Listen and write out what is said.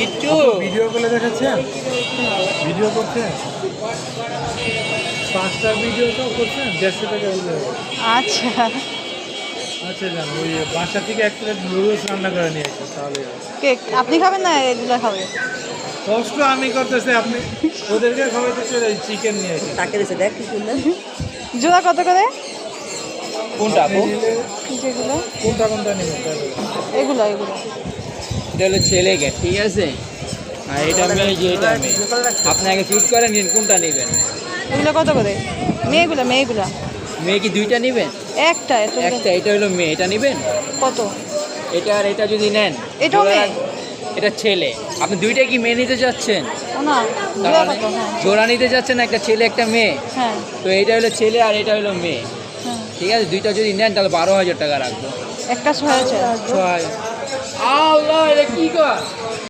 একটু ভিডিও করে দেখাচ্ছেন, ভিডিও করছেন, 5টা ভিডিও তো করছেন, 150 টাকা হলো। আচ্ছা আচ্ছা জান, ওই বাসা থেকে এক প্লেট নুডলস রান্না করে নিয়ে আসো তাহলে। কেক আপনি খাবেন না এগুলো খাবে? কষ্ট আমি করতেছি, আপনি ওদেরকে খাওয়াইতেছে চিকেন নিয়ে আসি। তাকে দিছে দেখ কি সুন্দর। জোড়া কত করে? কোনটা আপু? যেগুলো কোনটা কোনটা নেবেন তাহলে? এগুলো এগুলো এটা হলো ছেলে গেট, ঠিক আছে, আর এটা মেয়ে, যে এটা মেয়ে। আপনি আগে চুজ করে নিন কোনটা নেবেন। এগুলো কত করে? মেয়েগুলো মেয়েগুলো মেয়ে কি দুইটা নেবেন? একটা এত একটা, এটা হলো মেয়ে, এটা নেবেন। কত? এটা আর এটা যদি নেন, এটাও জোড়া- মেয়ে? এটা ছেলে। আপনি দুইটাই কি মেয়ে নিতে চাচ্ছেন? ও না জোড়া তাহলে কত? হ্যাঁ জোড়া নিতে চাচ্ছেন, একটা ছেলে একটা মেয়ে। হ্যাঁ তো এটা হলো ছেলে আর এটা হলো মেয়ে, হ্যাঁ ঠিক আছে। দুইটা যদি নেন তাহলে 12,000 টাকা রাখবো। একটা 6,000। ছয়। আল্লাহ, এটা কি কর?